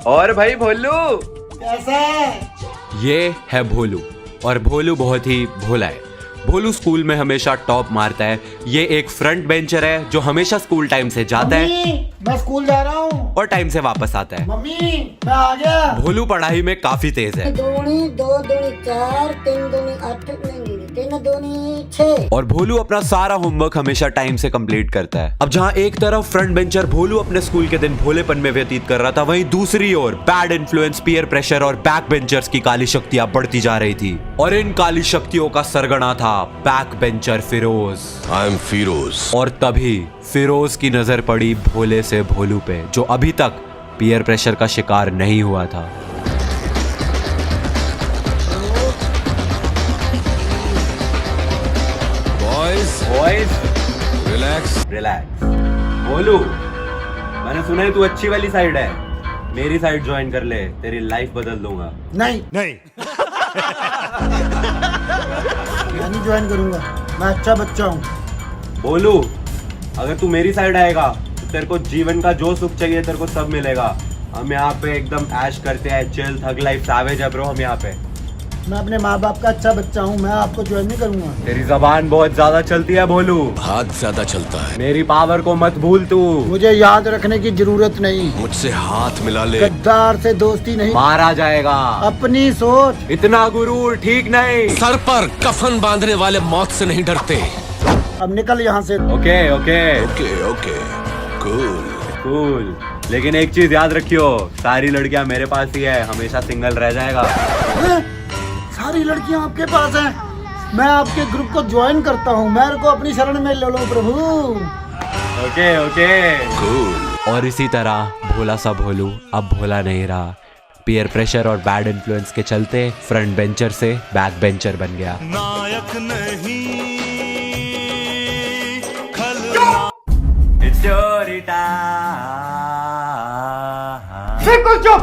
और भाई भोलू कैसा है? ये है भोलू और भोलू बहुत ही भोला है। भोलू स्कूल में हमेशा टॉप मारता है। ये एक फ्रंट बेंचर है जो हमेशा स्कूल टाइम से जाता है मम्मी, मैं स्कूल जा रहा हूँ। और टाइम से वापस आता है। मम्मी, मैं आ गया। भोलू पढ़ाई में काफी तेज है दूनी 2 दूनी 4 3 दूनी 8 नहीं 3 दूनी 6। और भोलू अपना सारा होमवर्क हमेशा टाइम से कंप्लीट करता है। अब जहाँ एक तरफ फ्रंट बेंचर भोलू अपने स्कूल के दिन भोलेपन में व्यतीत कर रहा था, वहीं दूसरी ओर बैड इन्फ्लुएंस, पीयर प्रेशर और बैक बेंचर्स की काली शक्तियां बढ़ती जा रही थी। और इन काली शक्तियों का सरगना था back bencher Firoz. I am Firoz. और तभी फिरोज की नजर पड़ी भोले से भोलू पे, जो अभी तक पीयर प्रेशर का शिकार नहीं हुआ था। Boys relax. रिलैक्स। भोलू, मैंने सुना है तू अच्छी वाली साइड है, मेरी साइड ज्वाइन कर ले, तेरी लाइफ बदल दूंगा। नहीं नहीं। मैं नहीं ज्वाइन करूंगा, मैं अच्छा बच्चा हूँ। भोलू, अगर तू मेरी साइड आएगा तो तेरे को जीवन का जो सुख चाहिए तेरे को सब मिलेगा। हम यहाँ पे एकदम ऐश करते हैं, चिल, थग लाइफ, सैवेज है ब्रो हम यहाँ पे। मैं अपने माँ बाप का अच्छा बच्चा हूँ, मैं आपको ज्वाइन नहीं करूंगा। तेरी जबान बहुत ज्यादा चलती है भोलू, हाथ ज्यादा चलता है। मेरी पावर को मत भूल तू। मुझे याद रखने की जरूरत नहीं। मुझसे हाथ मिला ले। गद्दार से दोस्ती नहीं, मारा जाएगा। अपनी सोच। इतना गुरूर ठीक नहीं। सर पर कफन बांधने वाले मौत से नहीं डरते। अब निकल यहाँ से। Okay okay okay okay cool. Cool, लेकिन एक चीज याद रखियो, सारी लड़कियां मेरे पास ही है, हमेशा सिंगल रह जाएगा। सारी लड़कियाँ आपके पास हैं। मैं आपके ग्रुप को ज्वाइन करता हूँ, मेरे को अपनी शरण में ले लो प्रभु। Okay okay. कूल। और इसी तरह भोला सा भोलू अब भोला नहीं रहा। पीयर प्रेशर और बैड इन्फ्लुएंस के चलते फ्रंट बेंचर से बैक बेंचर बन गया। नायक नहीं स्टोरी टाइम। बिल्कुल चुप।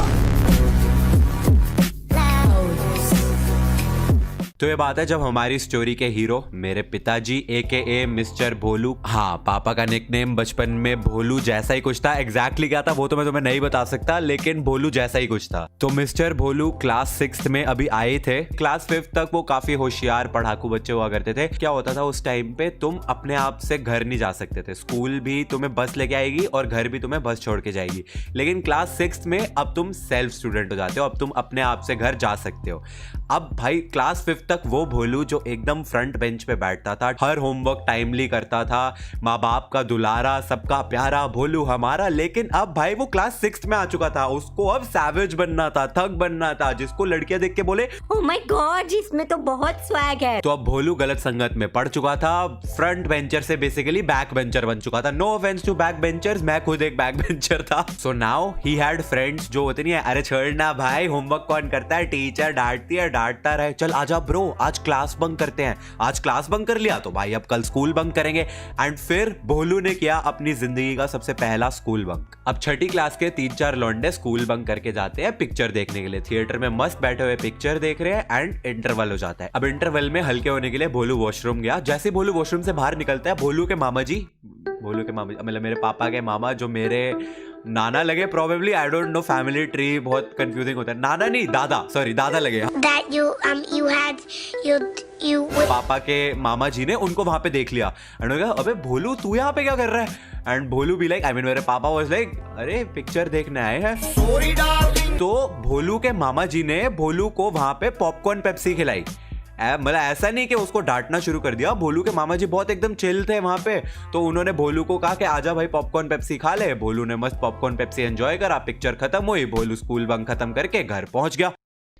तो ये बात है जब हमारी स्टोरी के हीरो मेरे पिताजी AKA मिस्टर भोलू, हाँ पापा का निकनेम बचपन में भोलू जैसा ही कुछ था। एग्जैक्टली क्या था वो तो मैं तुम्हें नहीं बता सकता, लेकिन भोलू जैसा ही कुछ था। तो मिस्टर भोलू क्लास 6th में अभी आए थे। क्लास 5th तक वो काफी होशियार पढ़ाकू बच्चे हुआ करते थे। क्या होता था उस टाइम पे, तुम अपने आप से घर नहीं जा सकते थे, स्कूल भी तुम्हें बस लेके आएगी और घर भी तुम्हें बस छोड़ के जाएगी। लेकिन क्लास 6th में अब तुम सेल्फ स्टूडेंट हो जाते हो, अब तुम अपने आप से घर जा सकते हो। अब भाई क्लास 5th तक वो भोलू जो एकदम फ्रंट बेंच पे बैठता था, हर होमवर्क टाइमली करता था, माँ बाप का दुलारा, सबका प्यारा भोलू हमारा। लेकिन अब भाई वो क्लास 6th में आ चुका था, उसको अब सैवेज बनना था, थग बनना था, जिसको लड़कियां देख के बोले ओह माय गॉड, इसमें तो बहुत स्वैग है। तो अब भोलू गलत संगत में पड़ चुका था। फ्रंट बेंचर से बेसिकली बैक बेंचर बन चुका था। No offence to back benchers, मैं खुद एक बैक बेंचर था। So now he had friends जो होते नहीं है, अरे छोड़ना भाई, होमवर्क कौन करता है, टीचर डांटती है, डांटता रहे, चल आजा ब्रो आज क्लास बंक करते हैं। आज क्लास बंक कर लिया तो भाई अब कल स्कूल बंक करेंगे। एंड फिर भोलू ने किया अपनी जिंदगी का सबसे पहला स्कूल बंक। अब 6ठी क्लास के 3-4 लौंडे स्कूल बंक करके जाते हैं पिक्चर देखने के लिए। थिएटर में मस्त बैठे हुए पिक्चर देख रहे हैं एंड इंटरवल हो जाता है। अब इंटरवल में हल्के होने के लिए भोलू वॉशरूम गया। जैसे ही भोलू वॉशरूम से बाहर निकलता है, भोलू के मामा जी मतलब मेरे पापा के मामा, जो मेरे नाना लगे probably, I don't know, family tree बहुत कंफ्यूजिंग होता है। नाना नहीं, दादा, सॉरी दादा लगे। That you पापा के मामा जी ने उनको वहां पे देख लिया एंड कहा, अबे भोलू तू यहाँ पे क्या कर रहा है? एंड भोलू भी लाइक, मेरे पापा वाज लाइक, अरे पिक्चर देखने आए हैं। तो भोलू के मामा जी ने भोलू को वहां पे पॉपकॉर्न पेप्सी खिलाई। मतलब ऐसा नहीं कि उसको डांटना शुरू कर दिया। भोलू के मामा जी बहुत एकदम चिल थे वहां पे, तो उन्होंने भोलू को कहा कि आजा भाई पॉपकॉर्न पेप्सी खा ले। भोलू ने मस्त पॉपकॉर्न पेप्सी एंजॉय करा, पिक्चर खत्म हुई, भोलू स्कूल बंक खत्म करके घर पहुंच गया।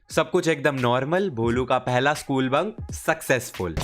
सब कुछ एकदम नॉर्मल। भोलू का पहला school bunk successful.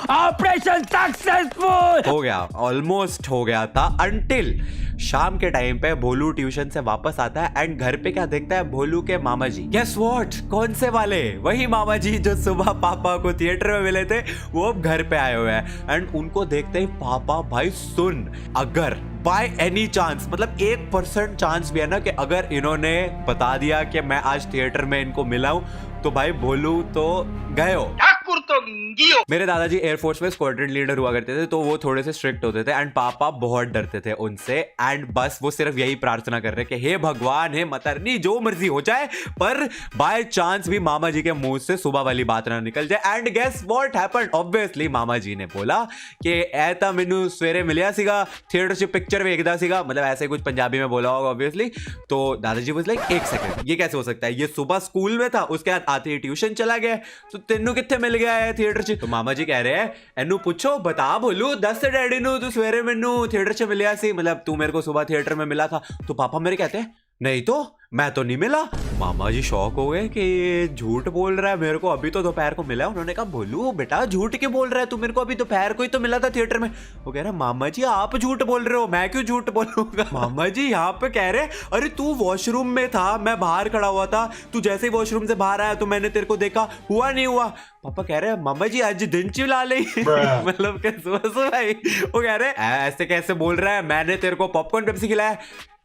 Operation successful हो गया, ऑलमोस्ट हो गया था, अंटिल शाम के टाइम पे भोलू ट्यूशन से वापस आता है एंड घर पे क्या देखता है, भोलू के मामा जी। गेस व्हाट, कौन से वाले? वही मामा जी जो सुबह पापा को थिएटर में मिले थे, वो अब घर पे आए हुए हैं। एंड उनको देखते ही पापा, भाई सुन, अगर बाय एनी चांस, मतलब 1% चांस भी है ना कि अगर इन्होंने बता दिया कि मैं आज थिएटर में इनको मिला हूं, तो भाई भोलू तो गए हो। ठाकुर मेरे दादाजी एयरफोर्स में स्क्वाड्रन लीडर हुआ करते थे, तो वो थोड़े से स्ट्रिक्ट होते थे एंड पापा बहुत डरते थे उनसे। एंड बस वो सिर्फ यही प्रार्थना कर रहे कि हे भगवान, हे मतरनी, जो मर्जी हो जाए, पर बाय चांस भी मामा जी के मुंह से सुबह वाली बात ना निकल जाए। And guess what happened? Obviously मामा जी ने बोला कि ऐता मैनू सवेरे मिलिया सीगा, थिएटर से पिक्चर वेखदा सीगा, मतलब ऐसे कुछ पंजाबी में बोला होगा ऑब्वियसली। तो दादाजी वाज लाइक, एक सेकंड, ये कैसे हो सकता है? ये सुबह स्कूल में था, उसके बाद आते ही ट्यूशन चला गया, तो तेनू कित्थे मिल गया है थिएटर से? तो मामा जी कह रहे हैं, एनू पूछो, बता बोलू, दस डैडी नू तू सवेरे मैनू थिएटर से मिलिया सी, मतलब तू मेरे को सुबह थिएटर में मिला था। तो पापा मेरे कहते हैं, नहीं तो मैं तो नहीं मिला। मामा जी शॉक हो गए कि ये झूठ बोल रहा है, मेरे को अभी तो दोपहर को मिला है। उन्होंने कहा, बोलू बेटा झूठ क्यों बोल रहा है, तू मेरे को अभी दोपहर को ही तो मिला था थिएटर में। वो कह रहा है, मामा जी आप झूठ बोल रहे हो, मैं क्यों झूठ बोलूंगा? मामा जी यहाँ पे कह रहे, अरे तू वॉशरूम में था, मैं बाहर खड़ा हुआ था, तू जैसे ही वॉशरूम से बाहर आया तो मैंने तेरे को देखा, हुआ नहीं हुआ? पापा कह रहे हैं, मामा जी आज दिन चिल्ला ले मतलब कैसे भाई? वो कह रहे ऐसे कैसे बोल रहा है, मैंने तेरे को पॉपकॉर्न पेप्सी खिलाया।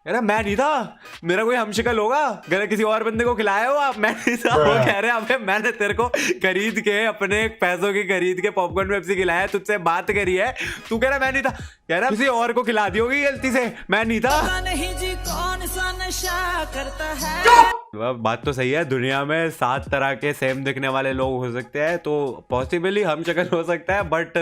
अरे मैं नहीं था, मेरा कोई हमशक्ल होगा, अगर किसी और बंदे को खिलाया हो आप, मैं नहीं था। वो कह रहे हैं, अबे मैंने तेरे को खरीद के, अपने पैसों की खरीद के पॉपकॉर्न पेप्सी खिलाया, तुझसे बात करी है, तू कह रहा मैं नहीं था। कह रहा किसी और को खिला दी होगी गलती से, मैं नहीं था। नहीं जी कौन सा नशा करता है। बात तो सही है, दुनिया में 7 तरह के सेम दिखने वाले लोग हो सकते हैं, तो पॉसिबली हम शक्ल हो सकता है, बट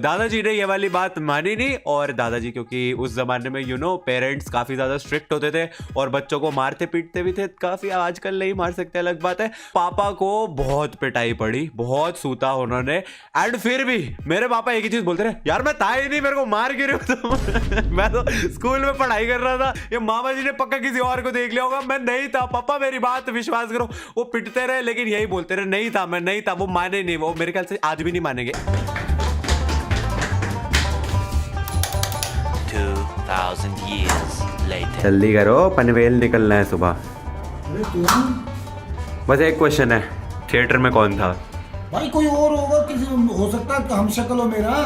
दादाजी ने ये वाली बात मानी नहीं। और दादाजी क्योंकि उस जमाने में पेरेंट्स काफी ज्यादा स्ट्रिक्ट होते थे और बच्चों को मारते पीटते भी थे काफी, आजकल नहीं मार सकते, अलग बात है। पापा को बहुत पिटाई पड़ी, बहुत सूता उन्होंने, एंड फिर भी मेरे पापा एक ही चीज बोलते रहे, यार मैं था ही नहीं, मेरे को मार क्यों रहे हो तुम? मैं तो स्कूल में पढ़ाई कर रहा था, ये मामा जी ने पक्का किसी और को देख लिया होगा, मैं नहीं था पापा, मेरी बात विश्वास करो। वो पिटते रहे लेकिन यही बोलते रहे, नहीं था, मैं नहीं था। वो माने नहीं, वो मेरे ख्याल से आज भी नहीं मानेंगे। 2000 years later. जल्दी करो, पनवेल निकलना है सुबह। अरे तुम बस एक क्वेश्चन है, थिएटर में कौन था? भाई कोई और होगा, किसी हो सकता है हम शक्ल हो मेरा।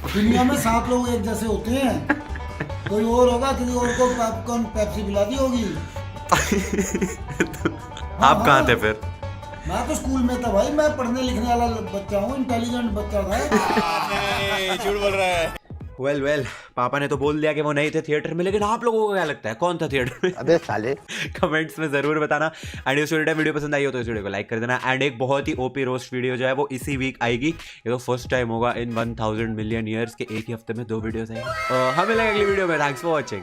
दुनिया में 7 लोग एक जैसे होते हैं, कोई और होगा, किसी और को पॉपकॉर्न पेप्सी पिला दी होगी। आप कहाँ थे फिर? मैं तो स्कूल में था भाई, मैं पढ़ने लिखने वाला बच्चा हूँ, इंटेलिजेंट बच्चा था। झूठ बोल रहा है। वेल पापा ने तो बोल दिया कि वो नहीं थे थिएटर में, लेकिन आप लोगों को क्या लगता है कौन था थिएटर में? अबे साले कमेंट्स में जरूर बताना। एंड इस वीडियो पसंद आई हो तो इस वीडियो को लाइक कर देना। एंड एक बहुत ही ओपी रोस्ट वीडियो जो है वो इसी वीक आएगी। ये तो फर्स्ट टाइम होगा इन 1000 मिलियन ईयर्स के एक ही हफ्ते में 2 वीडियोस आएंगी। हमें मिलेंगे अगली वीडियो में। Thanks for watching.